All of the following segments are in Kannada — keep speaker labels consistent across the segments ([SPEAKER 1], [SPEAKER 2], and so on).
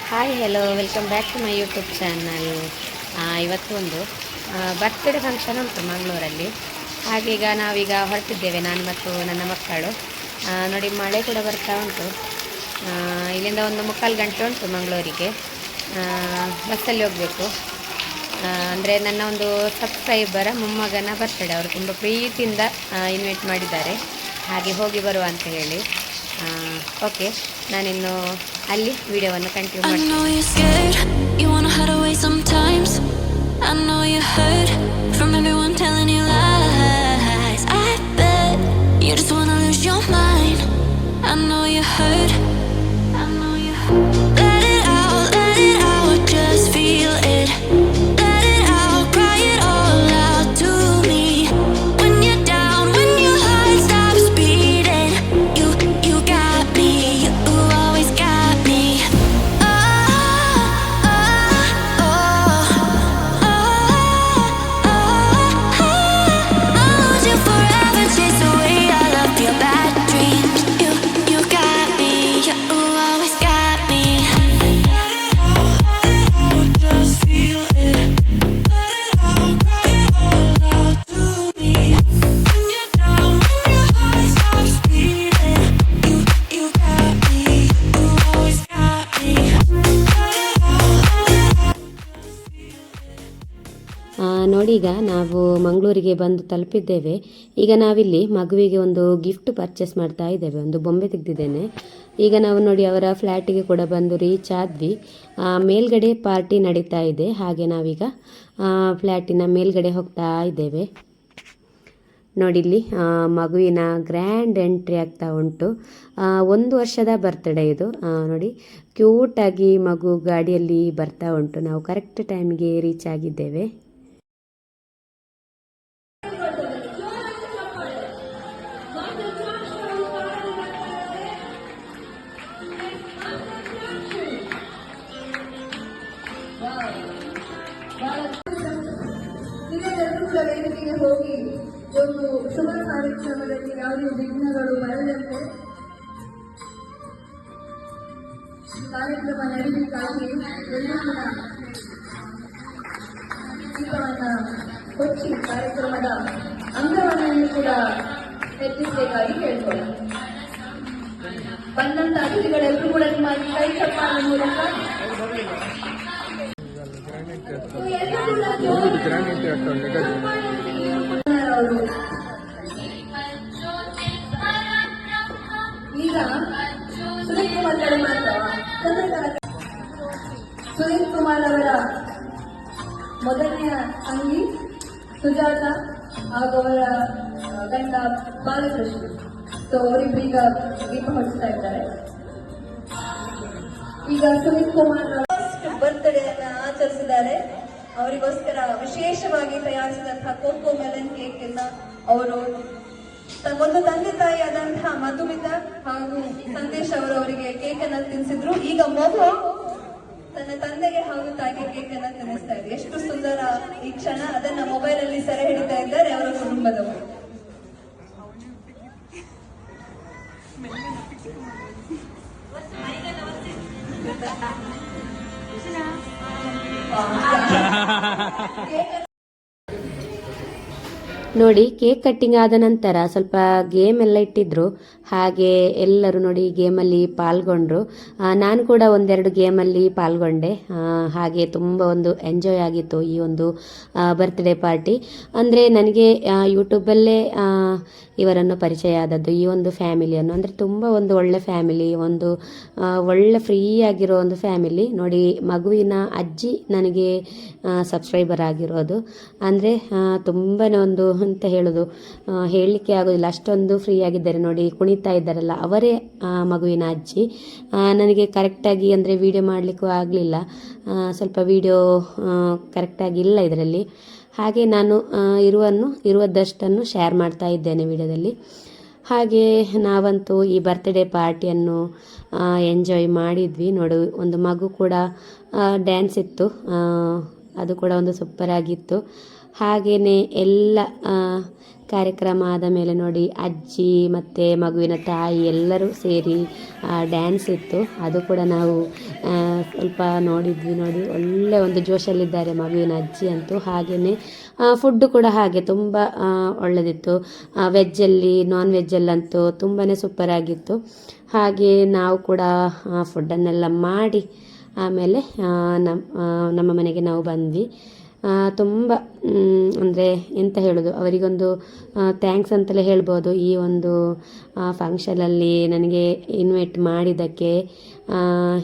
[SPEAKER 1] Hi hello welcome back to my YouTube channel. ಇವತ್ತು ಒಂದು ಬರ್ತ್ಡೇ ಫಂಕ್ಷನ್ ಉಂಟು ಮಂಗಳೂರಲ್ಲಿ. ಹಾಗೆ ನಾವೀಗ ಹೊರಟಿದ್ದೇವೆ, ನಾನು ಮತ್ತು ನನ್ನ ಮಕ್ಕಳು. ನೋಡಿ, ಮಳೆ ಕೂಡ ಬರ್ತಾ ಉಂಟು. ಇಲ್ಲಿಂದ ಒಂದು 3/4 ಗಂಟೆ ಉಂಟು ಮಂಗಳೂರಿಗೆ. ಬಸ್ಸಲ್ಲಿ ಹೋಗಬೇಕು. ಅಂದರೆ ನನ್ನ ಒಂದು ಸಬ್ಸ್ಕ್ರೈಬರ ಮೊಮ್ಮಗನ ಬರ್ತ್ಡೇ. ಅವರು ತುಂಬ ಪ್ರೀತಿಯಿಂದ ಇನ್ವೈಟ್ ಮಾಡಿದ್ದಾರೆ, ಹಾಗೆ ಹೋಗಿ ಬರುವ ಅಂತ ಹೇಳಿ. ಓಕೆ, ನಾನಿನ್ನು ಅಲ್ಲಿ ವಿಡಿಯೋವನ್ನು ಕಂಟಿನ್ಯೂ ನೋಡಿ. ಈಗ ನಾವು ಮಂಗಳೂರಿಗೆ ಬಂದು ತಲುಪಿದ್ದೇವೆ. ಈಗ ನಾವಿಲ್ಲಿ ಮಗುವಿಗೆ ಒಂದು ಗಿಫ್ಟ್ ಪರ್ಚೇಸ್ ಮಾಡ್ತಾ ಇದ್ದೇವೆ. ಒಂದು ಬೊಂಬೆ ತೆಗೆದಿದ್ದೇನೆ. ಈಗ ನಾವು ನೋಡಿ ಅವರ ಫ್ಲ್ಯಾಟಿಗೆ ಕೂಡ ಬಂದು ರೀಚ್ ಆದ್ವಿ. ಮೇಲ್ಗಡೆ ಪಾರ್ಟಿ ನಡೀತಾ ಇದೆ, ಹಾಗೆ ನಾವೀಗ ಫ್ಲ್ಯಾಟಿನ ಮೇಲ್ಗಡೆ ಹೋಗ್ತಾ ಇದ್ದೇವೆ. ನೋಡಿ, ಇಲ್ಲಿ ಮಗುವಿನ ಗ್ರ್ಯಾಂಡ್ ಎಂಟ್ರಿ ಆಗ್ತಾ ಉಂಟು. 1 ವರ್ಷದ ಬರ್ತ್ಡೇ ಇದು. ನೋಡಿ, ಕ್ಯೂಟಾಗಿ ಮಗು ಗಾಡಿಯಲ್ಲಿ ಬರ್ತಾ ಉಂಟು. ನಾವು ಕರೆಕ್ಟ್ ಟೈಮಿಗೆ ರೀಚ್ ಆಗಿದ್ದೇವೆ.
[SPEAKER 2] ವೇದಿಕೆಗೆ ಹೋಗಿ ಒಂದು ಶುಭ ಕಾರ್ಯಕ್ರಮದಲ್ಲಿ ಯಾವುದೇ ವಿಘ್ನಗಳು ಬರದಂತೆ ಕಾರ್ಯಕ್ರಮ ನಡೆಯಲಿಕ್ಕಾಗಿ ಎಲ್ಲರೂ ದೀಪವನ್ನ ಹೊಚ್ಚಿ ಕಾರ್ಯಕ್ರಮದ ಅಂಗವನ್ನು ಕೂಡ ಹೆಚ್ಚಿಸಬೇಕಾಗಿ ಕೇಳ್ಕೊಳ್ಳ. ಬಂದಂತ ಅತಿಥಿಗಳೆಲ್ಲರೂ ಕೂಡ ನಿಮ್ಮ ಕೈ ಚಪ್ಪಾಳೆ ಮೂಲಕ ಈಗ ಸುನೀಲ್ ಕುಮಾರ್ ಸುನೀಲ್ ಕುಮಾರ್ ಅವರ ಮೊದಲನೆಯ ತಂಗಿ ಸುಜಾತ ಹಾಗೂ ಅವರ ಗಂಡ ಬಾಲಕೃಷ್ಣ. ಸೊ ಅವರಿಬ್ಬರೀಗ ದೀಪ ಹೊಡಿಸ್ತಾ ಇದ್ದಾರೆ. ಈಗ ಸುನೀಲ್ ಕುಮಾರ್ ಬರ್ತ್ಡೇಯನ್ನ ಆಚರಿಸಿದ್ದಾರೆ. ಅವರಿಗೋಸ್ಕರ ವಿಶೇಷವಾಗಿ ತಯಾರಿಸಿದಂತಹ ಕೋಕೋ ಮೆಲನ್ ಕೇಕ್ ಅನ್ನ ಅವರು ಒಂದು ತಂದೆ ತಾಯಿಯಾದಂತಹ ಮಧುಮಿತಾ ಹಾಗೂ ಸಂದೇಶ್ ಅವರು ಅವರಿಗೆ ಕೇಕ್ ಅನ್ನ ತಿನ್ನಿಸಿದ್ರು. ಈಗ ಮಗು ತನ್ನ ತಂದೆಗೆ ಹಾಗೂ ತಾಯಿಗೆ ಕೇಕ್ ಅನ್ನ ತಿನ್ನಿಸ್ತಾ ಇದೆ. ಎಷ್ಟು ಸುಂದರ ಈ ಕ್ಷಣ. ಅದನ್ನ ಮೊಬೈಲ್ ಅಲ್ಲಿ ಸೆರೆ ಹಿಡಿತಾ ಇದ್ದಾರೆ ಅವರ ಕುಟುಂಬದವರು.
[SPEAKER 1] ನೋಡಿ, ಕೇಕ್ ಕಟ್ಟಿಂಗ್ ಆದ ನಂತರ ಸ್ವಲ್ಪ ಗೇಮ್ ಎಲ್ಲ ಇಟ್ಟಿದ್ರು. ಹಾಗೆ ಎಲ್ಲರೂ ನೋಡಿ ಗೇಮಲ್ಲಿ ಪಾಲ್ಗೊಂಡ್ರು. ನಾನು ಕೂಡ 1-2 ಗೇಮಲ್ಲಿ ಪಾಲ್ಗೊಂಡೆ. ಹಾಗೆ ತುಂಬ ಒಂದು ಎಂಜಾಯ್ ಆಗಿತ್ತು ಈ ಒಂದು ಬರ್ತ್ಡೇ ಪಾರ್ಟಿ. ಅಂದರೆ ನನಗೆ ಯೂಟ್ಯೂಬಲ್ಲೇ ಇವರನ್ನು ಪರಿಚಯ ಆದದ್ದು, ಈ ಒಂದು ಫ್ಯಾಮಿಲಿಯನ್ನು. ಅಂದರೆ ತುಂಬ ಒಂದು ಒಳ್ಳೆ ಫ್ಯಾಮಿಲಿ, ಒಂದು ಒಳ್ಳೆ ಫ್ರೀ ಆಗಿರೋ ಒಂದು ಫ್ಯಾಮಿಲಿ. ನೋಡಿ, ಮಗುವಿನ ಅಜ್ಜಿ ನನಗೆ ಸಬ್ಸ್ಕ್ರೈಬರ್ ಆಗಿರೋದು. ಅಂದರೆ ತುಂಬಾ ಒಂದು ಅಂತ ಹೇಳೋದು ಹೇಳಲಿಕ್ಕೆ ಆಗೋದಿಲ್ಲ, ಅಷ್ಟೊಂದು ಫ್ರೀ ಆಗಿದ್ದಾರೆ. ನೋಡಿ, ಕುಣಿತಾ ಇದ್ದಾರಲ್ಲ, ಅವರೇ ಮಗುವಿನ ಅಜ್ಜಿ. ನನಗೆ ಕರೆಕ್ಟಾಗಿ ಅಂದರೆ ವಿಡಿಯೋ ಮಾಡಲಿಕ್ಕೂ ಆಗಲಿಲ್ಲ, ಸ್ವಲ್ಪ ವಿಡಿಯೋ ಕರೆಕ್ಟಾಗಿ ಇಲ್ಲ ಇದರಲ್ಲಿ. ಹಾಗೆ ನಾನು ಇರುವುದಷ್ಟನ್ನು ಶೇರ್ ಮಾಡ್ತಾ ಇದ್ದೇನೆ ವಿಡಿಯೋದಲ್ಲಿ. ಹಾಗೆ ನಾವಂತೂ ಈ ಬರ್ತ್ಡೇ ಪಾರ್ಟಿಯನ್ನು ಎಂಜಾಯ್ ಮಾಡಿದ್ವಿ. ನೋಡು, ಒಂದು ಮಗು ಕೂಡ ಡ್ಯಾನ್ಸ್ ಇತ್ತು, ಅದು ಕೂಡ ಒಂದು ಸೂಪರ್ ಆಗಿತ್ತು. ಹಾಗೆಯೇ ಎಲ್ಲ ಕಾರ್ಯಕ್ರಮ ಆದ ಮೇಲೆ ನೋಡಿ ಅಜ್ಜಿ ಮತ್ತು ಮಗುವಿನ ತಾಯಿ ಎಲ್ಲರೂ ಸೇರಿ ಡ್ಯಾನ್ಸ್ ಇತ್ತು. ಅದು ಕೂಡ ನಾವು ಸ್ವಲ್ಪ ನೋಡಿದ್ವಿ. ನೋಡಿ ಒಳ್ಳೆ ಒಂದು ಜೋಶಲ್ಲಿದ್ದಾರೆ ಮಗುವಿನ ಅಜ್ಜಿ ಅಂತೂ. ಹಾಗೆಯೇ ಫುಡ್ಡು ಕೂಡ ಹಾಗೆ ತುಂಬ ಒಳ್ಳೆದಿತ್ತು. ವೆಜ್ಜಲ್ಲಿ ನಾನ್ ವೆಜ್ಜಲ್ಲಂತೂ ತುಂಬಾ ಸೂಪರಾಗಿತ್ತು. ಹಾಗೆ ನಾವು ಕೂಡ ಫುಡ್ಡನ್ನೆಲ್ಲ ಮಾಡಿ ಆಮೇಲೆ ನಮ್ಮ ಮನೆಗೆ ನಾವು ಬಂದ್ವಿ. ತುಂಬ ಅಂದರೆ ಎಂತ ಹೇಳೋದು, ಅವರಿಗೊಂದು ಥ್ಯಾಂಕ್ಸ್ ಅಂತಲೇ ಹೇಳ್ಬೋದು ಈ ಒಂದು ಫಂಕ್ಷನಲ್ಲಿ ನನಗೆ ಇನ್ವೈಟ್ ಮಾಡಿದ್ದಕ್ಕೆ.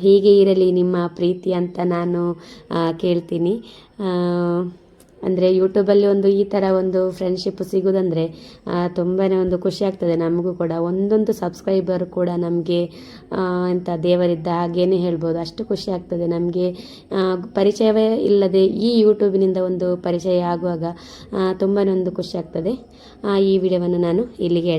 [SPEAKER 1] ಹೀಗೆ ಇರಲಿ ನಿಮ್ಮ ಪ್ರೀತಿ ಅಂತ ನಾನು ಕೇಳ್ತೀನಿ. ಅಂದರೆ ಯೂಟ್ಯೂಬಲ್ಲಿ ಒಂದು ಈ ಥರ ಒಂದು ಫ್ರೆಂಡ್ಶಿಪ್ ಸಿಗೋದಂದರೆ ತುಂಬಾ ಒಂದು ಖುಷಿ ಆಗ್ತದೆ ನಮಗೂ ಕೂಡ. ಒಂದೊಂದು ಸಬ್ಸ್ಕ್ರೈಬರ್ ಕೂಡ ನಮಗೆ ಎಂಥ ದೇವರಿದ್ದ ಹಾಗೇನೆ ಹೇಳ್ಬೋದು. ಅಷ್ಟು ಖುಷಿ ಆಗ್ತದೆ ನಮಗೆ. ಪರಿಚಯವೇ ಇಲ್ಲದೆ ಈ ಯೂಟ್ಯೂಬಿನಿಂದ ಒಂದು ಪರಿಚಯ ಆಗುವಾಗ ತುಂಬಾ ಒಂದು ಖುಷಿ ಆಗ್ತದೆ. ಈ ವಿಡಿಯೋವನ್ನು ನಾನು ಇಲ್ಲಿಗೆ